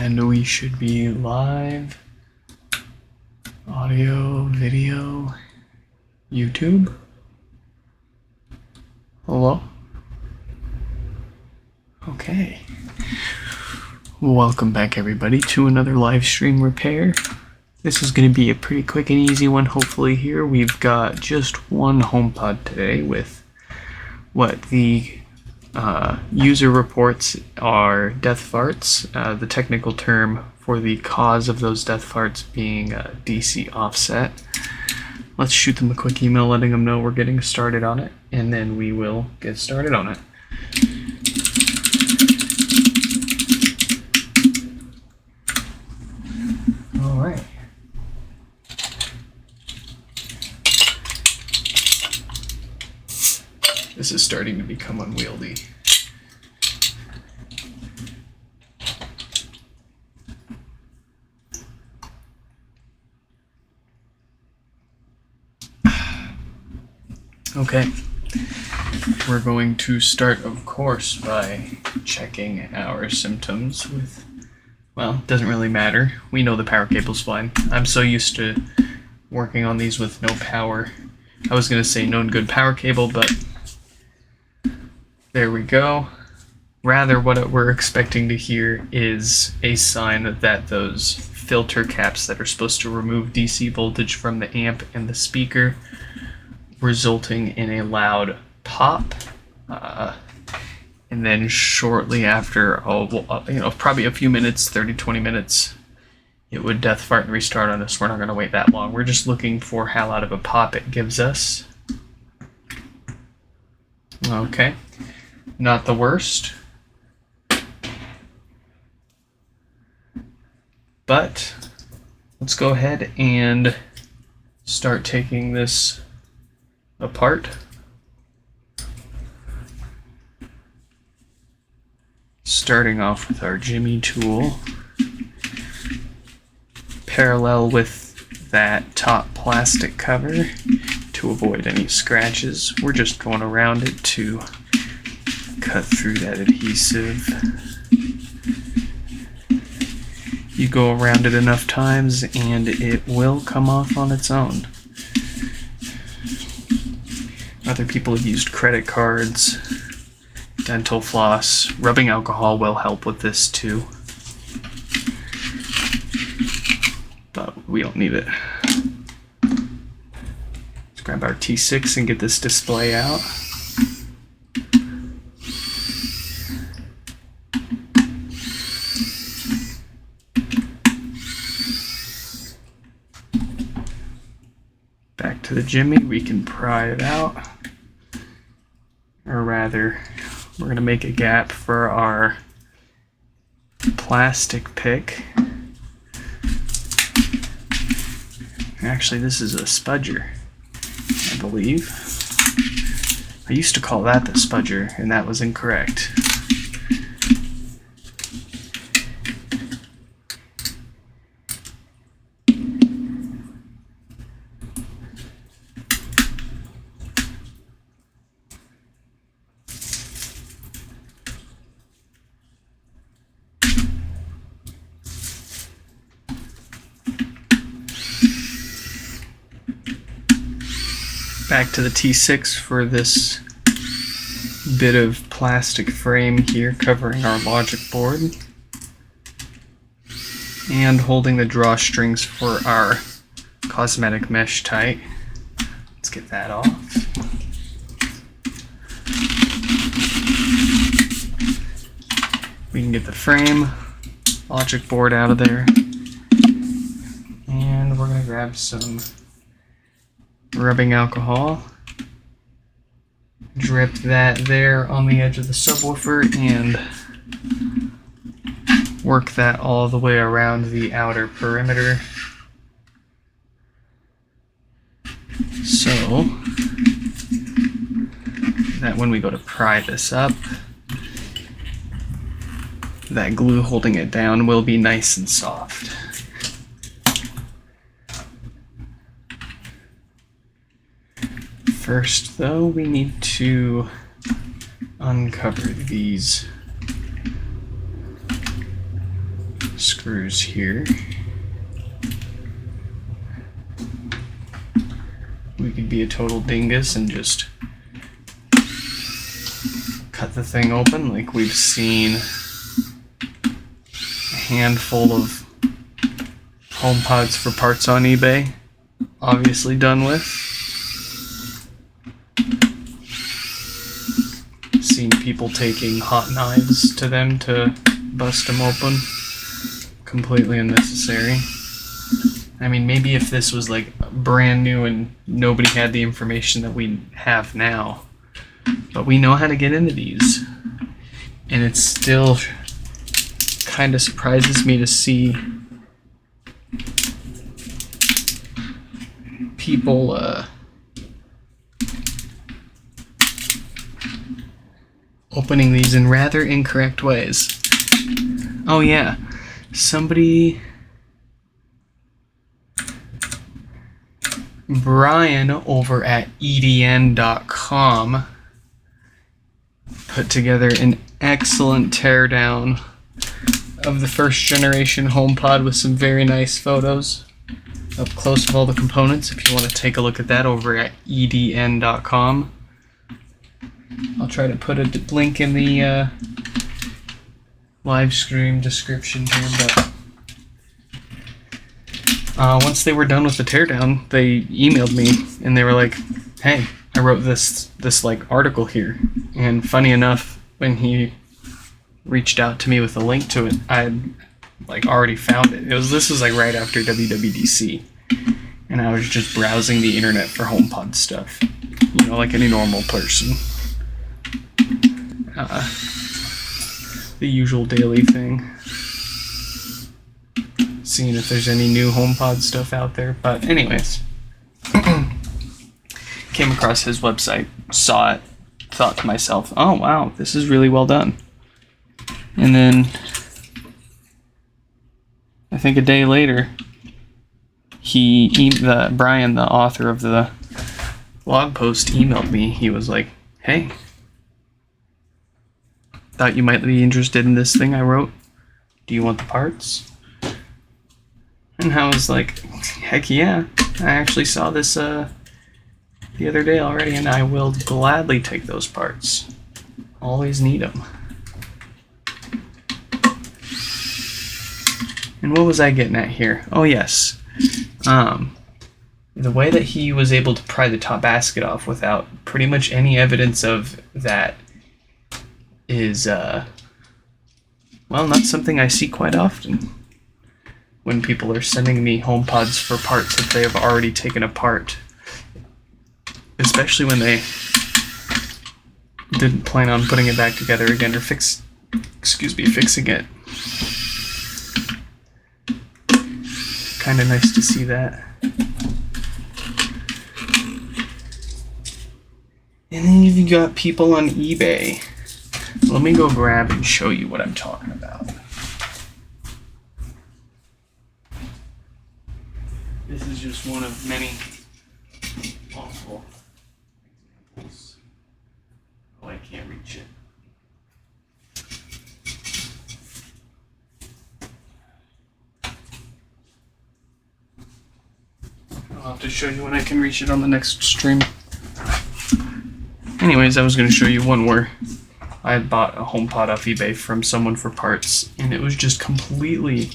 And we should be live. Audio, video, YouTube. Hello? Okay. Welcome back, everybody, to another live stream repair. This is going to be a pretty quick and easy one, hopefully. Here we've got just one HomePod today with what the user reports are death farts. The technical term for the cause of those death farts being DC offset. Let's shoot them a quick email letting them know we're getting started on it, and then we will get started on it. All right. This is starting to become unwieldy. Okay, we're going to start, of course, by checking our symptoms with, well, it doesn't really matter. We know the power cable's fine. I'm so used to working on these with no power. I was going to say known good power cable, but there we go. Rather, what we're expecting to hear is a sign that those filter caps that are supposed to remove DC voltage from the amp and the speaker, resulting in a loud pop, and then shortly after, probably a few minutes, 30-20 minutes, it would death fart and restart on us. We're not going to wait that long. We're just looking for how loud of a pop it gives us. Okay, not the worst, but let's go ahead and start taking this apart. Starting off with our Jimmy tool, parallel with that top plastic cover to avoid any scratches. We're just going around it to cut through that adhesive. You go around it enough times and it will come off on its own. Other people have used credit cards, dental floss. Rubbing alcohol will help with this too, but we don't need it. Let's grab our T6 and get this display out. Back to the Jimmy, we can pry it out. Or rather, we're going to make a gap for our plastic pick. Actually, this is a spudger, I believe. I used to call that the spudger, and that was incorrect. Back to the T6 for this bit of plastic frame here covering our logic board, and holding the drawstrings for our cosmetic mesh tight. Let's get that off. We can get the frame, logic board out of there, and we're going to grab some rubbing alcohol, drip that there on the edge of the subwoofer, and work that all the way around the outer perimeter. So that when we go to pry this up, that glue holding it down will be nice and soft. First, though, we need to uncover these screws here. We could be a total dingus and just cut the thing open like we've seen a handful of HomePods for parts on eBay obviously done with. Seen people taking hot knives to them to bust them open. Completely unnecessary. I mean, maybe if this was like brand new and nobody had the information that we have now, but we know how to get into these, and it still kind of surprises me to see people opening these in rather incorrect ways. Oh yeah, somebody, Brian over at edn.com, put together an excellent teardown of the first generation HomePod with some very nice photos up close of all the components. If you want to take a look at that over at edn.com. I'll try to put a link in the live stream description here, but once they were done with the teardown, they emailed me and they were like, hey, I wrote this like article here. And funny enough, when he reached out to me with a link to it, I had like already found it. This was like right after WWDC, and I was just browsing the internet for HomePod stuff, you know, like any normal person. The usual daily thing. Seeing if there's any new HomePod stuff out there. But anyways, came across his website, saw it, thought to myself, oh wow, this is really well done. And then I think a day later, Brian, the author of the blog post, emailed me. He was like, hey, thought you might be interested in this thing I wrote. Do you want the parts? And I was like, heck yeah. I actually saw this the other day already, and I will gladly take those parts. Always need them. And what was I getting at here? Oh yes. The way that he was able to pry the top basket off without pretty much any evidence of that is, well, not something I see quite often when people are sending me HomePods for parts that they have already taken apart, especially when they didn't plan on putting it back together again or fixing it. Kind of nice to see that. And then you've got people on eBay. Let me go grab and show you what I'm talking about. This is just one of many awful examples. Oh, I can't reach it. I'll have to show you when I can reach it on the next stream. Anyways, I was going to show you one where I had bought a HomePod off eBay from someone for parts, and it was just completely,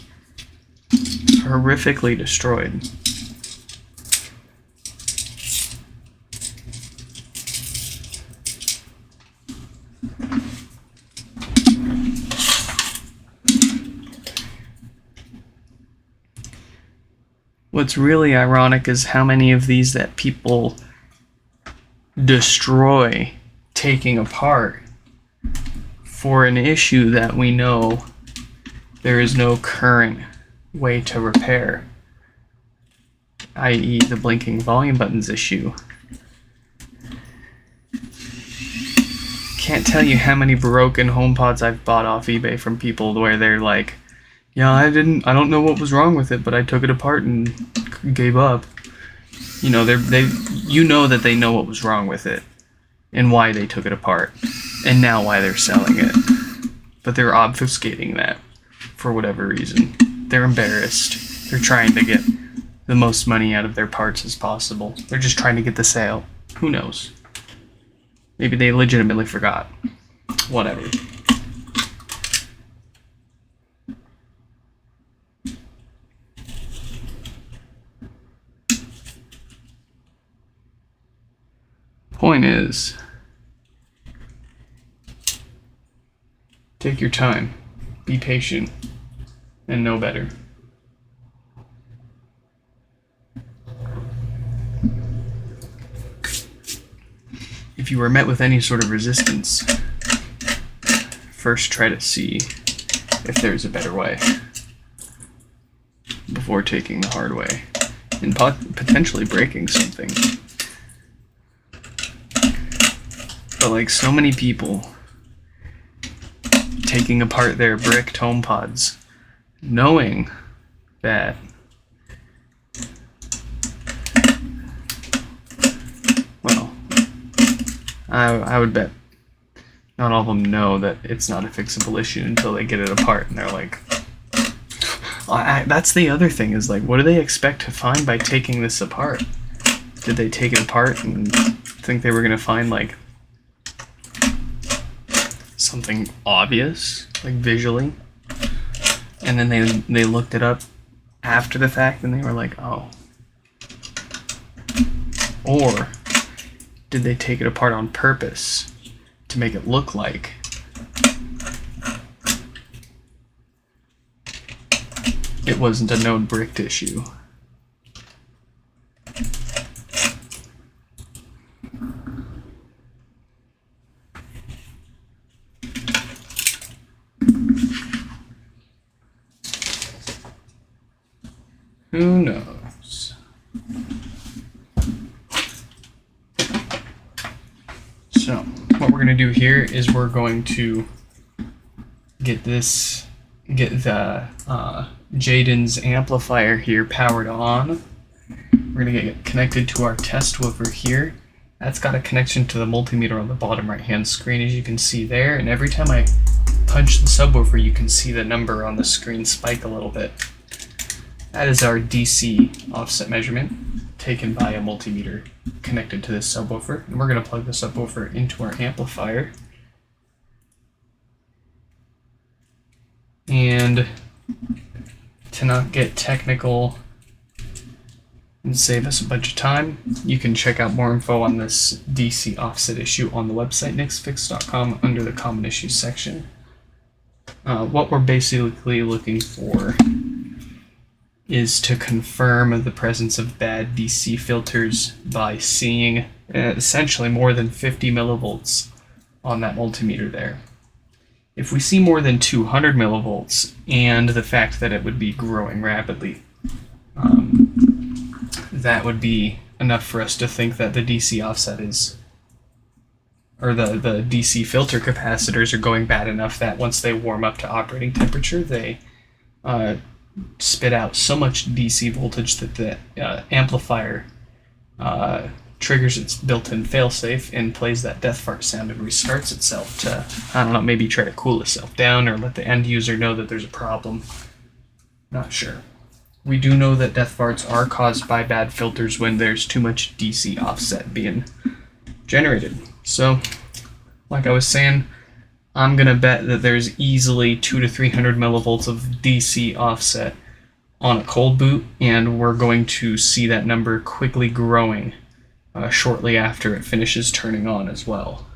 horrifically destroyed. What's really ironic is how many of these that people destroy taking apart for an issue that we know there is no current way to repair, i.e. the blinking volume buttons issue. Can't tell you how many broken HomePods I've bought off eBay from people where they're like, yeah, I don't know what was wrong with it, but I took it apart and gave up. You know, you know that they know what was wrong with it and why they took it apart and now why they're selling it. But they're obfuscating that for whatever reason. They're embarrassed. They're trying to get the most money out of their parts as possible. They're just trying to get the sale. Who knows? Maybe they legitimately forgot. Whatever. Point is, take your time, be patient, and know better. If you are met with any sort of resistance, first try to see if there's a better way before taking the hard way and potentially breaking something. But like so many people taking apart their bricked HomePods, knowing that I would bet not all of them know that it's not a fixable issue until they get it apart, and they're like, that's the other thing, is like, what do they expect to find by taking this apart? Did they take it apart and think they were going to find like something obvious, like visually, and then they looked it up after the fact and they were like, oh. Or did they take it apart on purpose to make it look like it wasn't a known bricked issue? Who knows? So, what we're going to do here is we're going to get the Jaden's amplifier here powered on. We're going to get it connected to our test woofer here. That's got a connection to the multimeter on the bottom right hand screen, as you can see there, and every time I punch the subwoofer you can see the number on the screen spike a little bit. That is our DC offset measurement taken by a multimeter connected to this subwoofer. And we're going to plug the subwoofer into our amplifier. And to not get technical and save us a bunch of time, you can check out more info on this DC offset issue on the website nixfix.com under the common issues section. What we're basically looking for is to confirm the presence of bad DC filters by seeing essentially more than 50 millivolts on that multimeter there. If we see more than 200 millivolts and the fact that it would be growing rapidly, that would be enough for us to think that the DC offset is, or the DC filter capacitors are going bad enough that once they warm up to operating temperature, they spit out so much DC voltage that the amplifier triggers its built-in failsafe and plays that death fart sound and restarts itself to, I don't know, maybe try to cool itself down or let the end user know that there's a problem. Not sure. We do know that death farts are caused by bad filters when there's too much DC offset being generated. So, like I was saying, I'm going to bet that there's easily 200 to 300 millivolts of DC offset on a cold boot, and we're going to see that number quickly growing shortly after it finishes turning on as well.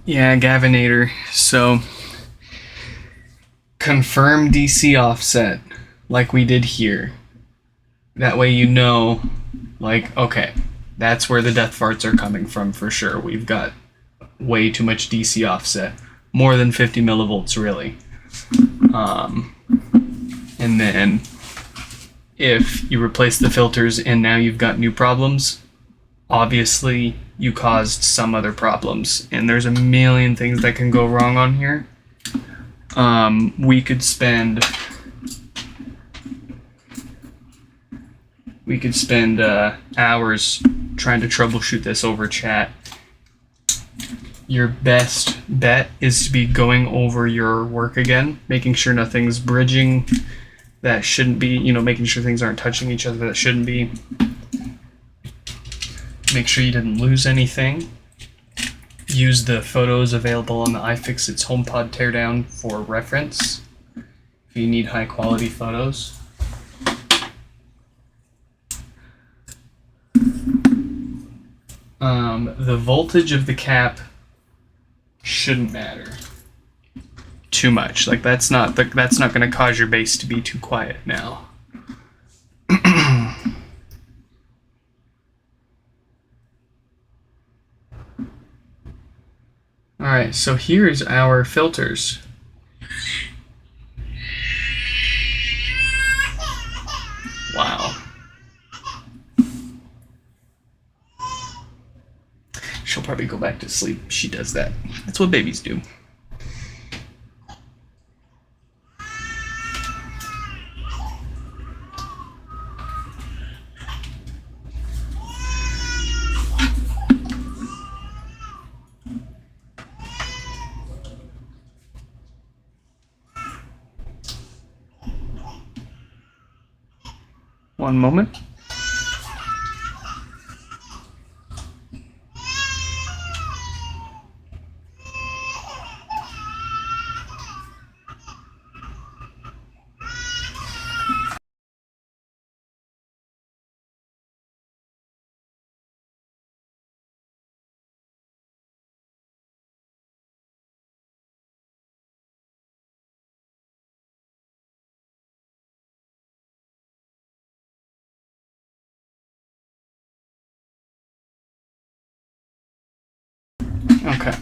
Yeah, Gavinator. So, confirm DC offset like we did here. That way you know, like, okay, that's where the death farts are coming from for sure. We've got way too much DC offset. More than 50 millivolts, really. And then if you replace the filters and now you've got new problems, obviously you caused some other problems. And there's a million things that can go wrong on here. We could spend we could spend hours trying to troubleshoot this over chat. Your best bet is to be going over your work again, making sure nothing's bridging that shouldn't be, making sure things aren't touching each other that shouldn't be. Make sure you didn't lose anything. Use the photos available on the iFixit's HomePod teardown for reference if you need high quality photos. The voltage of the cap shouldn't matter too much. Like that's not going to cause your bass to be too quiet now. All right, so here's our filters. Wow. She'll probably go back to sleep. She does that. That's what babies do. One moment. Okay.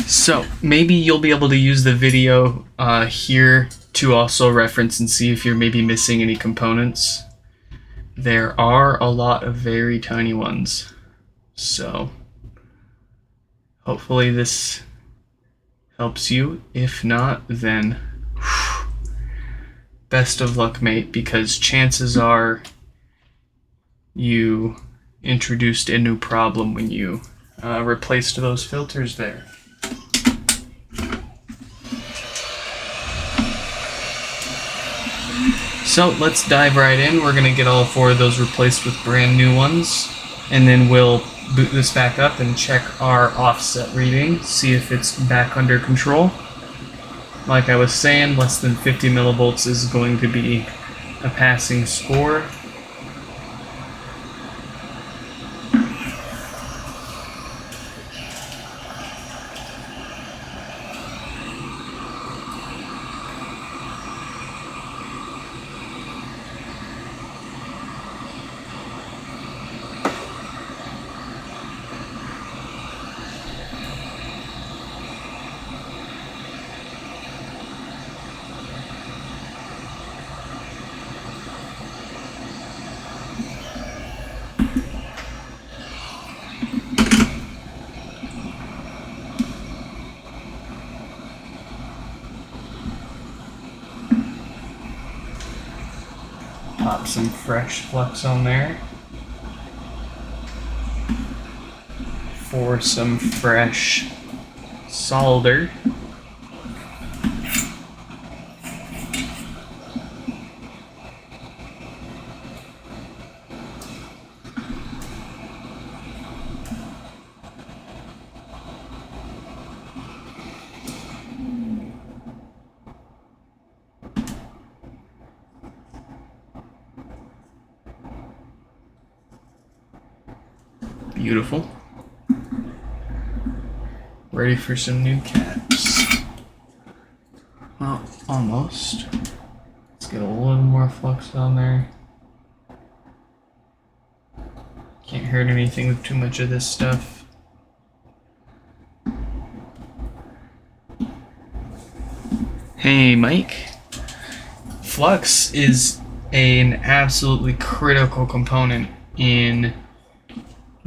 So maybe you'll be able to use the video here to also reference and see if you're maybe missing any components. There are a lot of very tiny ones. So hopefully this helps you. If not, then best of luck, mate, because chances are you introduced a new problem when you replaced those filters there. So let's dive right in. We're going to get all 4 of those replaced with brand new ones, and then we'll boot this back up and check our offset reading, see if it's back under control. Like I was saying, less than 50 millivolts is going to be a passing score. Pop some fresh flux on there for some fresh solder. Beautiful. Ready for some new caps. Well, almost. Let's get a little more flux on there. Can't hurt anything with too much of this stuff. Hey, Mike. Flux is an absolutely critical component in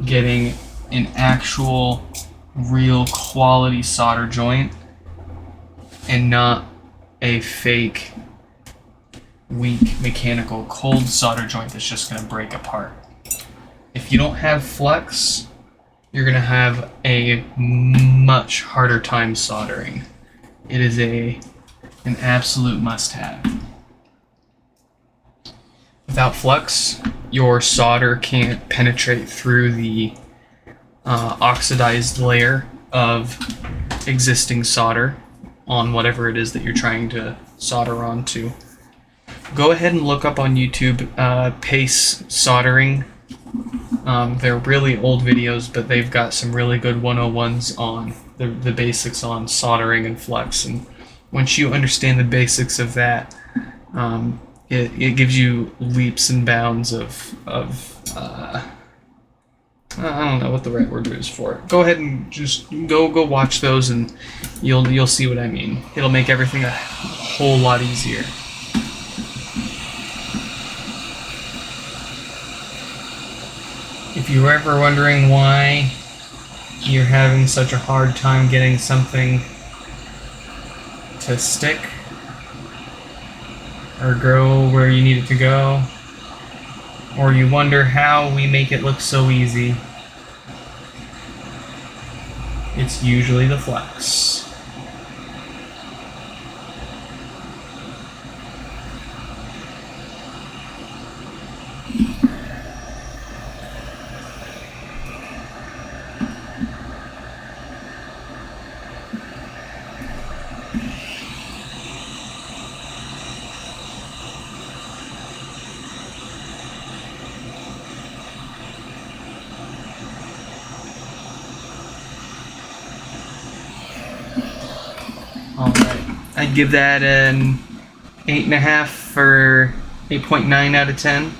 getting an actual real quality solder joint and not a fake weak mechanical cold solder joint that's just going to break apart. If you don't have flux, you're going to have a much harder time soldering. It is an absolute must-have. Without flux, your solder can't penetrate through the oxidized layer of existing solder on whatever it is that you're trying to solder onto. Go ahead and look up on YouTube Pace Soldering. They're really old videos, but they've got some really good 101s on the basics on soldering and flux. And once you understand the basics of that, it gives you leaps and bounds of I don't know what the right word is for it. Go ahead and just go watch those, and you'll see what I mean. It'll make everything a whole lot easier. If you're ever wondering why you're having such a hard time getting something to stick or go where you need it to go, or you wonder how we make it look so easy, it's usually the flux. Alright, I'd give that an 8.5 or 8.9 out of 10.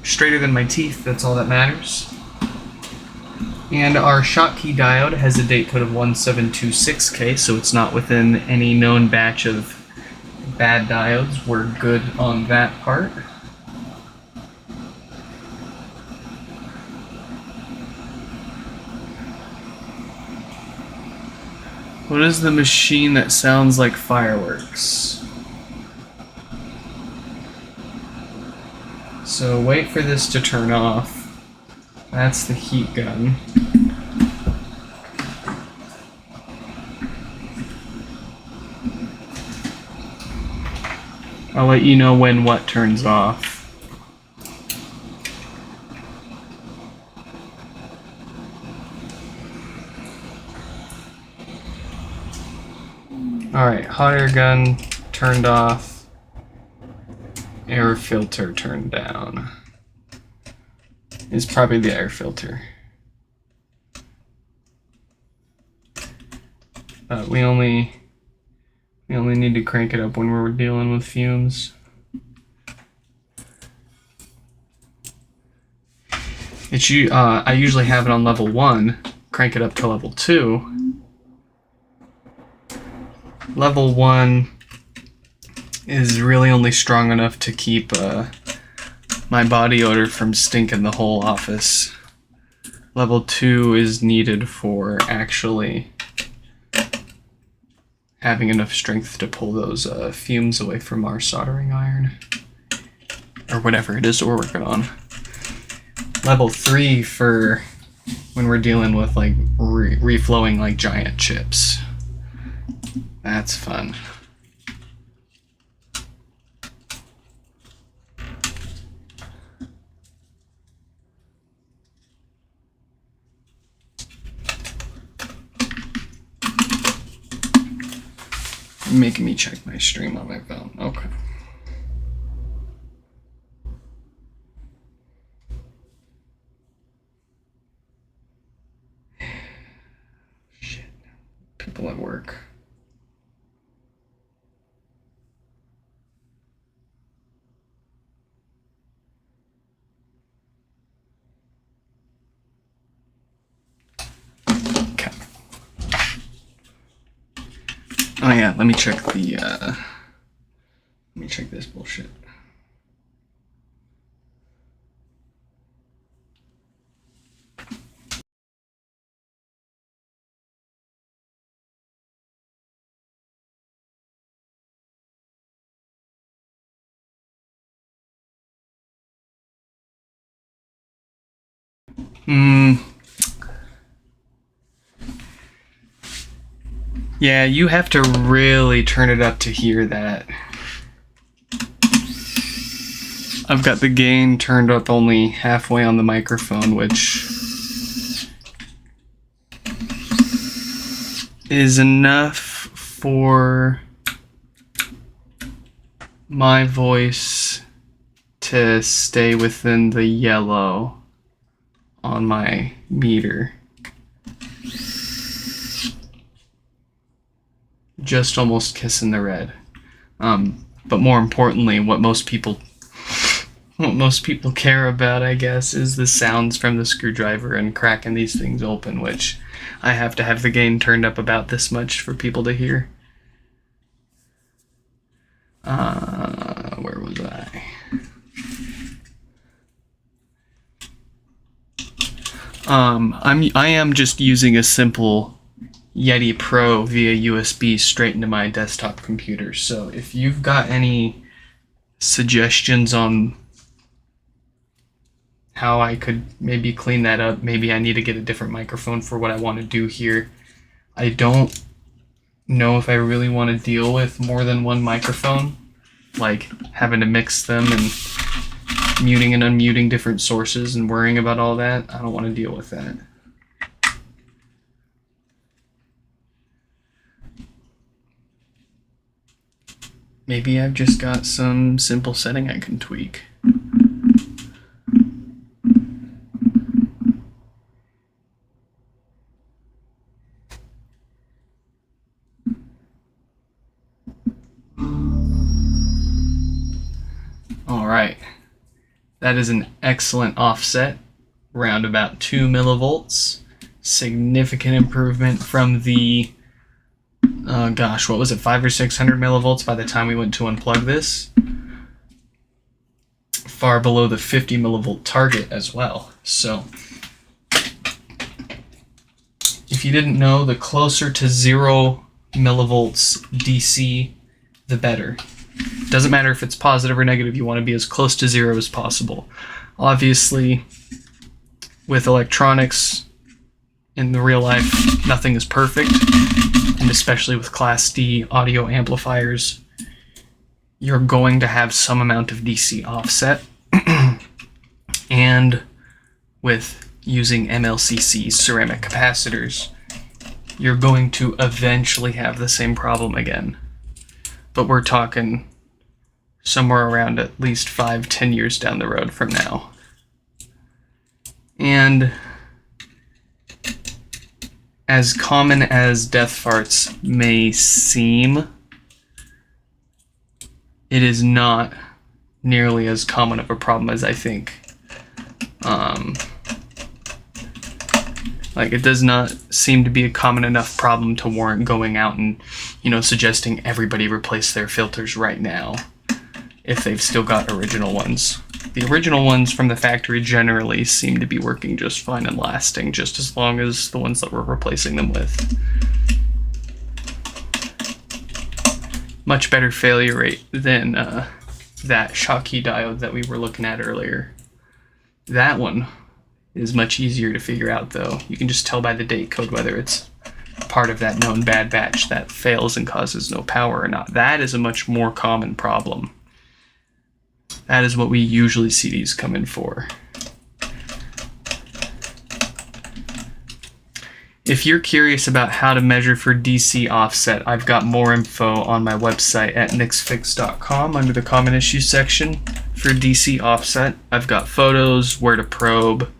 Straighter than my teeth, that's all that matters. And our Schottky diode has a date code of 1726K, so it's not within any known batch of bad diodes. We're good on that part. What is the machine that sounds like fireworks? So wait for this to turn off. That's the heat gun. I'll let you know when what turns off. Alright, hot air gun turned off. Air filter turned down. It's probably the air filter. We only need to crank it up when we're dealing with fumes. I usually have it on level 1, crank it up to level 2. Level 1 is really only strong enough to keep my body odor from stinking the whole office. Level 2 is needed for actually having enough strength to pull those fumes away from our soldering iron. Or whatever it is that we're working on. Level 3 for when we're dealing with like reflowing like giant chips. That's fun. Making me check my stream on my phone. Okay. Shit. People at work. Okay. Oh yeah, let me check the let me check this bullshit. Yeah, you have to really turn it up to hear that. I've got the gain turned up only halfway on the microphone, which is enough for my voice to stay within the yellow on my meter. Just almost kissing the red. But more importantly, what most people care about, I guess, is the sounds from the screwdriver and cracking these things open, which I have to have the gain turned up about this much for people to hear. Where was I? I am just using a simple Yeti Pro via USB straight into my desktop computer. So if you've got any suggestions on how I could maybe clean that up, maybe I need to get a different microphone for what I want to do here. I don't know if I really want to deal with more than one microphone, like having to mix them and muting and unmuting different sources and worrying about all that. I don't want to deal with that. Maybe I've just got some simple setting I can tweak. All right, that is an excellent offset, around about 2 millivolts. Significant improvement from the what was it, 500 or 600 millivolts by the time we went to unplug this. Far below the 50 millivolt target as well. So if you didn't know, the closer to 0 millivolts DC, the better. Doesn't matter if it's positive or negative, you want to be as close to 0 as possible. Obviously, with electronics in the real life, nothing is perfect. And especially with Class D audio amplifiers, you're going to have some amount of DC offset. And with using MLCC ceramic capacitors, you're going to eventually have the same problem again. But we're talking somewhere around at least 5-10 years down the road from now. And as common as death farts may seem, it is not nearly as common of a problem as I think. It does not seem to be a common enough problem to warrant going out and, suggesting everybody replace their filters right now if they've still got original ones. The original ones from the factory generally seem to be working just fine and lasting just as long as the ones that we're replacing them with. Much better failure rate than that Schottky diode that we were looking at earlier. That one is much easier to figure out, though. You can just tell by the date code whether it's part of that known bad batch that fails and causes no power or not. That is a much more common problem. That is what we usually see these come in for. If you're curious about how to measure for DC offset, I've got more info on my website at nixfix.com under the common issues section for DC offset. I've got photos, where to probe,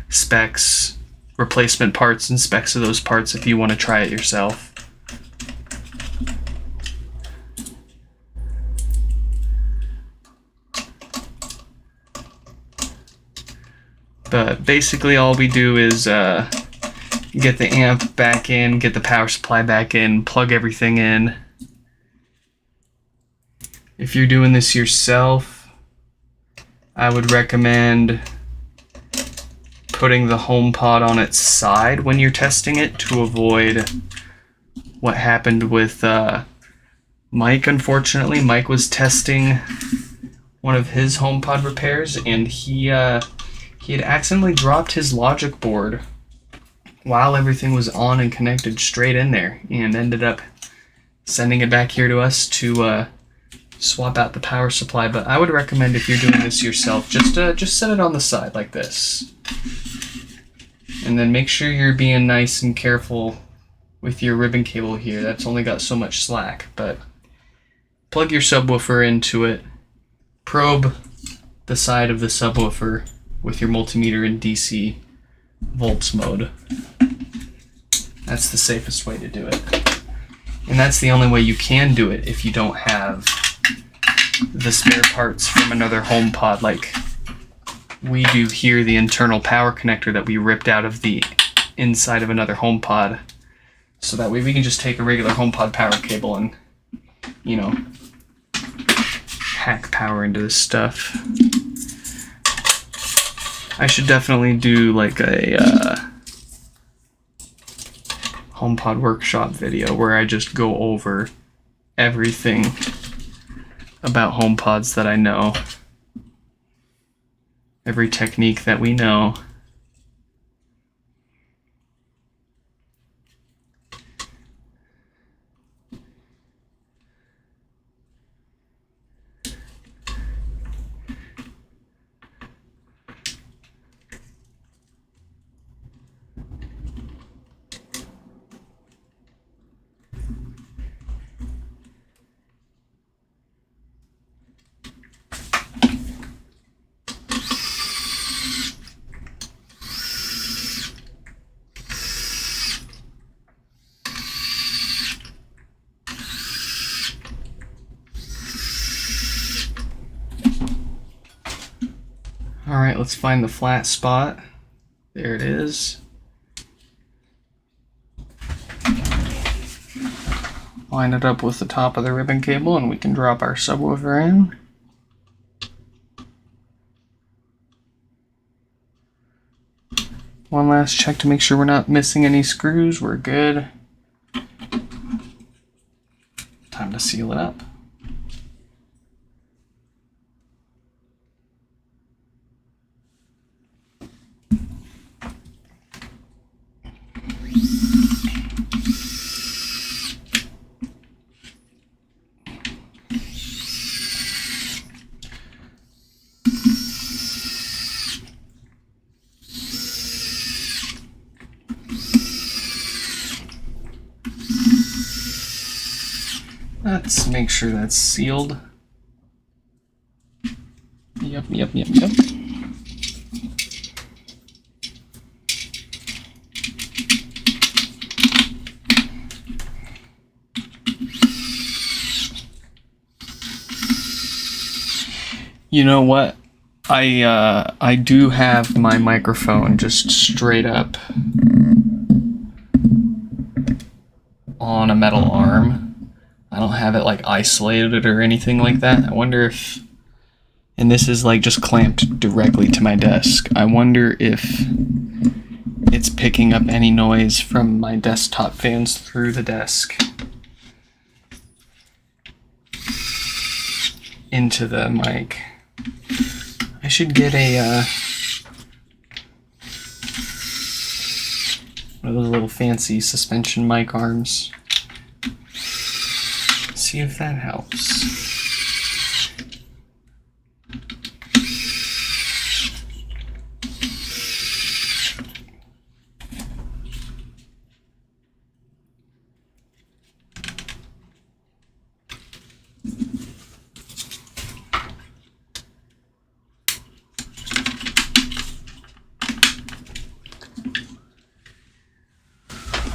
specs, replacement parts, and specs of those parts if you want to try it yourself. But basically all we do is get the amp back in, get the power supply back in, plug everything in. If you're doing this yourself, I would recommend putting the HomePod on its side when you're testing it to avoid what happened with Mike, unfortunately. Mike was testing one of his HomePod repairs, and he he had accidentally dropped his logic board while everything was on and connected straight in there, and ended up sending it back here to us to swap out the power supply. But I would recommend, if you're doing this yourself, just set it on the side like this, and then make sure you're being nice and careful with your ribbon cable here. That's only got so much slack. But plug your subwoofer into it, probe the side of the subwoofer with your multimeter in DC volts mode. That's the safest way to do it. And that's the only way you can do it if you don't have the spare parts from another HomePod like we do here, the internal power connector that we ripped out of the inside of another HomePod. So that way we can just take a regular HomePod power cable and, you know, hack power into this stuff. I should definitely do like a HomePod workshop video where I just go over everything about HomePods that I know, every technique that we know. Alright, let's find the flat spot. There it is. Line it up with the top of the ribbon cable and we can drop our subwoofer in. One last check to make sure we're not missing any screws. We're good. Time to seal it up. Let's make sure that's sealed. Yep. You know what? I do have my microphone just straight up on a metal arm. I don't have it like isolated or anything like that. I wonder if, and this is like just clamped directly to my desk. I wonder if it's picking up any noise from my desktop fans through the desk into the mic. I should get a one of those little fancy suspension mic arms. See if that helps.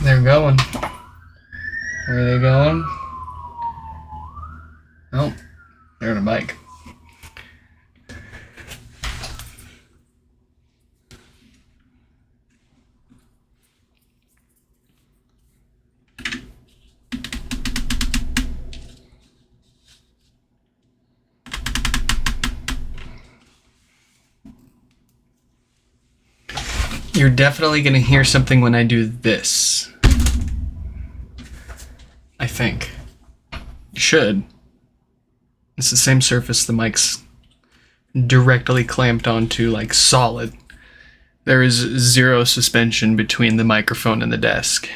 They're going. Where are they going? Oh, they're on a bike. You're definitely going to hear something when I do this. I think. You should. It's the same surface the mic's directly clamped onto, like solid. There is zero suspension between the microphone and the desk.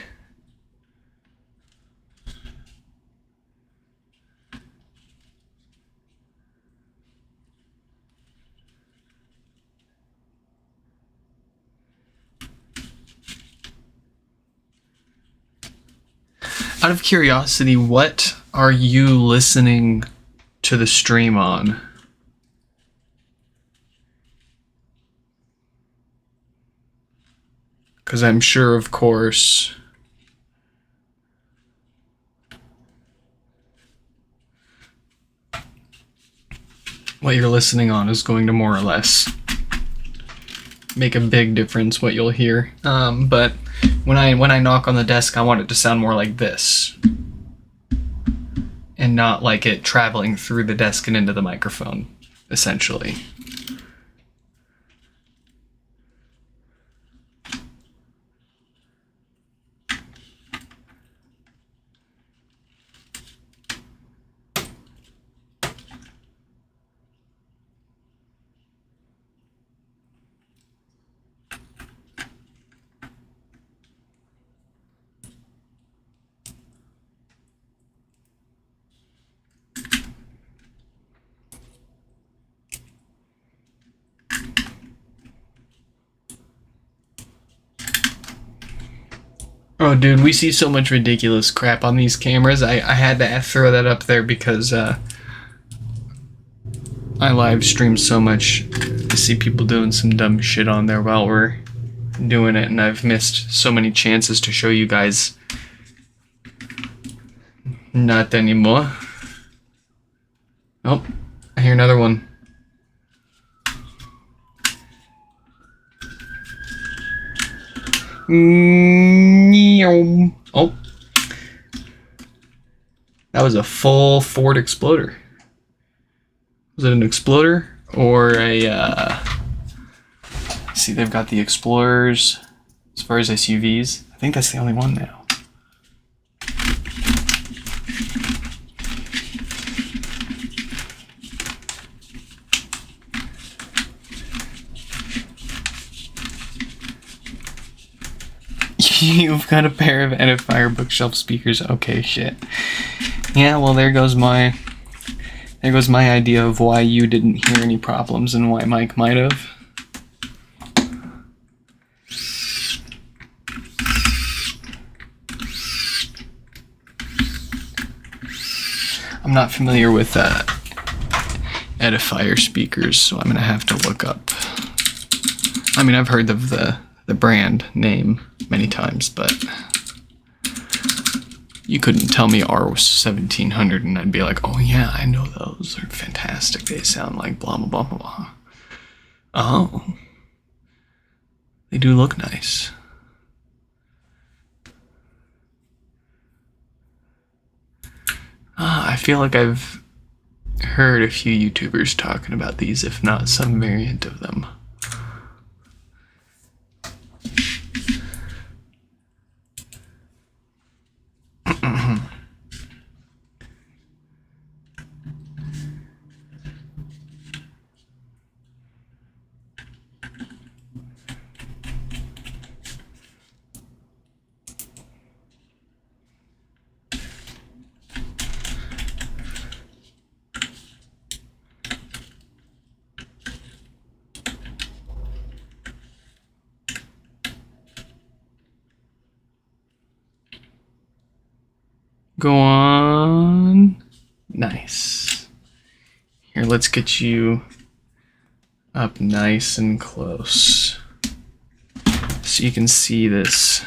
Out of curiosity, what are you listening to the stream on? Because I'm sure, of course, what you're listening on is going to more or less make a big difference what you'll hear. But when I knock on the desk, I want it to sound more like this, and not like it traveling through the desk and into the microphone, essentially. Oh, dude, we see so much ridiculous crap on these cameras. I had to throw that up there because I live stream so much. I see people doing some dumb shit on there while we're doing it, and I've missed so many chances to show you guys. Not anymore. Oh, I hear another one. Oh, that was a full Ford Exploder. Was it an Exploder or a? See, they've got the Explorers as far as SUVs. I think that's the only one now. You've got a pair of Edifier bookshelf speakers. Okay, shit. Yeah, well, there goes my idea of why you didn't hear any problems and why Mike might have. I'm not familiar with Edifier speakers, so I'm gonna have to look up. I mean, I've heard of the brand name many times, but you couldn't tell me R1700 and I'd be like, oh yeah, I know those. They're fantastic. They sound like blah, blah, blah, blah, blah. Oh. They do look nice. I feel like I've heard a few YouTubers talking about these, if not some variant of them. Go on. Nice. Here, let's get you up nice and close so you can see this.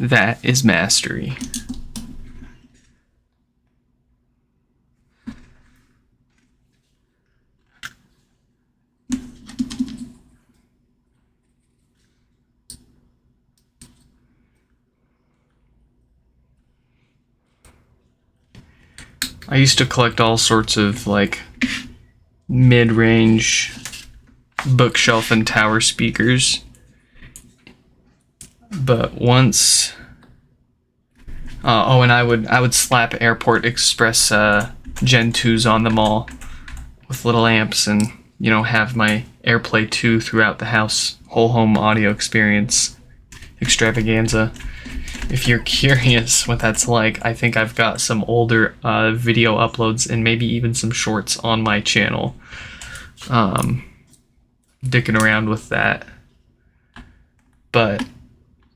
That is mastery. I used to collect all sorts of like mid-range bookshelf and tower speakers. But once and I would slap Airport Express Gen 2s on them all with little amps, and have my AirPlay 2 throughout the house, whole home audio experience extravaganza. If you're curious what that's like, I think I've got some older video uploads and maybe even some shorts on my channel dicking around with that.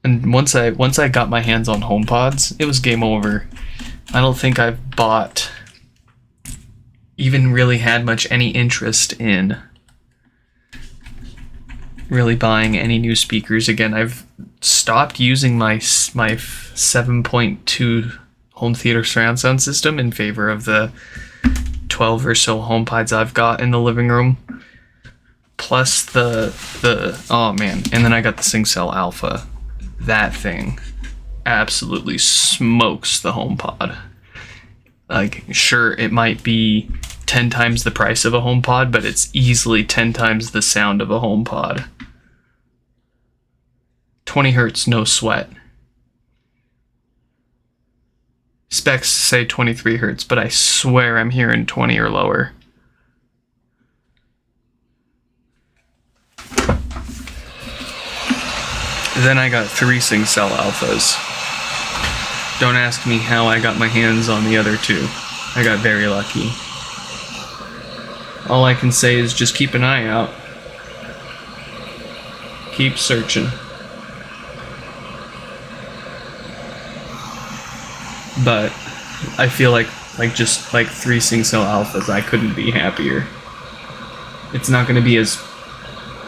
And once I got my hands on HomePods, it was game over. I don't think I've even really had any interest in really buying any new speakers again. I've stopped using my 7.2 home theater surround sound system in favor of the 12 or so HomePods I've got in the living room. Plus the oh man, and then I got the SingCell Alpha. That thing absolutely smokes the HomePod. Like, sure, it might be 10 times the price of a HomePod, but it's easily 10 times the sound of a HomePod. 20 hertz, no sweat. Specs say 23 hertz, but I swear I'm hearing 20 or lower. Then I got 3 SingCell Alphas. Don't ask me how I got my hands on the other 2. I got very lucky. All I can say is just keep an eye out. Keep searching. But I feel like 3 SingCell Alphas, I couldn't be happier. It's not going to be as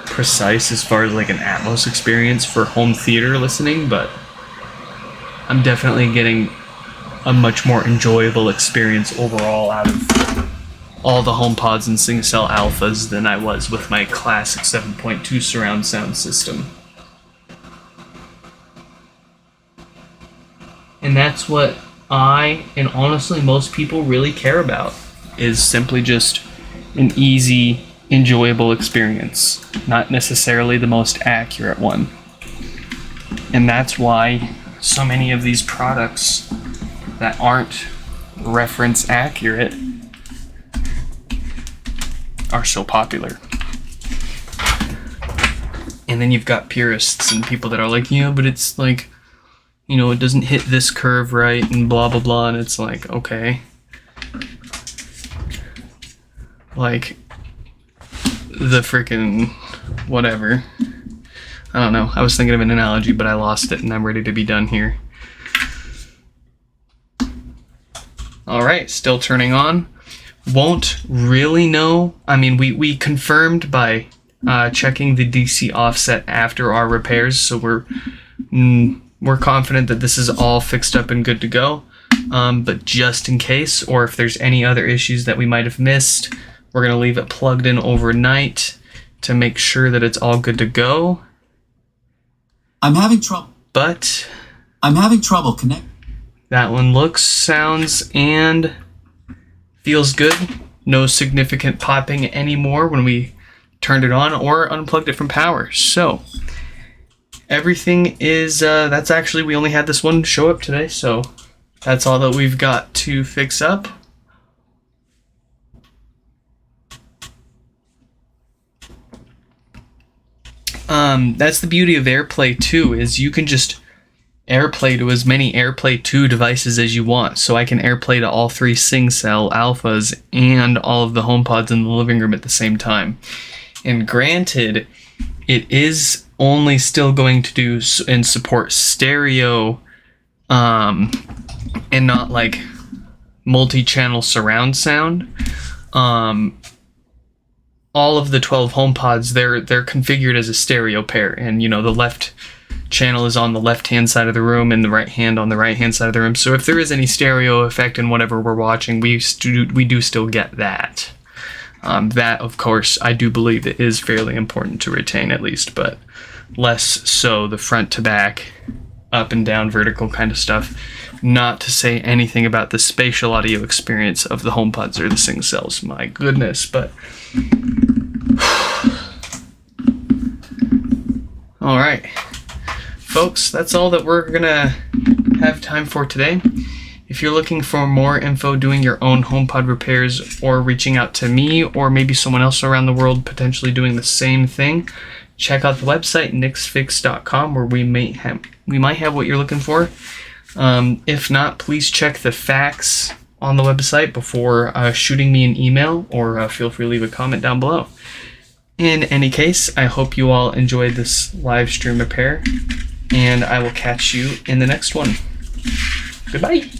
precise as far as an Atmos experience for home theater listening, but I'm definitely getting a much more enjoyable experience overall out of all the HomePods and SingCell Alphas than I was with my classic 7.2 surround sound system. And that's what I, and honestly most people, really care about, is simply just an easy, enjoyable experience, not necessarily the most accurate one. And that's why so many of these products that aren't reference accurate are so popular. And then you've got purists and people that are like, but it's it doesn't hit this curve right and blah blah blah, and it's like, okay, the freaking whatever. I don't know. I was thinking of an analogy, but I lost it, and I'm ready to be done here. Alright, still turning on. Won't really know. I mean, we confirmed by checking the DC offset after our repairs, so we're confident that this is all fixed up and good to go. But just in case, or if there's any other issues that we might have missed, we're going to leave it plugged in overnight to make sure that it's all good to go. I'm having trouble connecting. That one looks, sounds, and feels good. No significant popping anymore when we turned it on or unplugged it from power. So everything is, that's actually, we only had this one show up today, so that's all that we've got to fix up. That's the beauty of AirPlay 2, is you can just AirPlay to as many AirPlay 2 devices as you want. So I can AirPlay to all 3 SingCell Alphas and all of the HomePods in the living room at the same time. And granted, it is only still going to do and support stereo, and not multi-channel surround sound. All of the 12 HomePods, they're configured as a stereo pair, and the left channel is on the left-hand side of the room and the right hand on the right-hand side of the room. So if there is any stereo effect in whatever we're watching, we do still get that. That, of course, I do believe it is fairly important to retain at least, but less so the front to back up and down, vertical kind of stuff. Not to say anything about the spatial audio experience of the HomePods or this thing themselves. My goodness, but all right, folks, that's all that we're gonna have time for today. If you're looking for more info doing your own HomePod repairs, or reaching out to me or maybe someone else around the world potentially doing the same thing, check out the website nixfix.com, where we might have what you're looking for. If not, please check the facts on the website before shooting me an email, or feel free to leave a comment down below. In any case, I hope you all enjoyed this live stream repair, and I will catch you in the next one. Goodbye.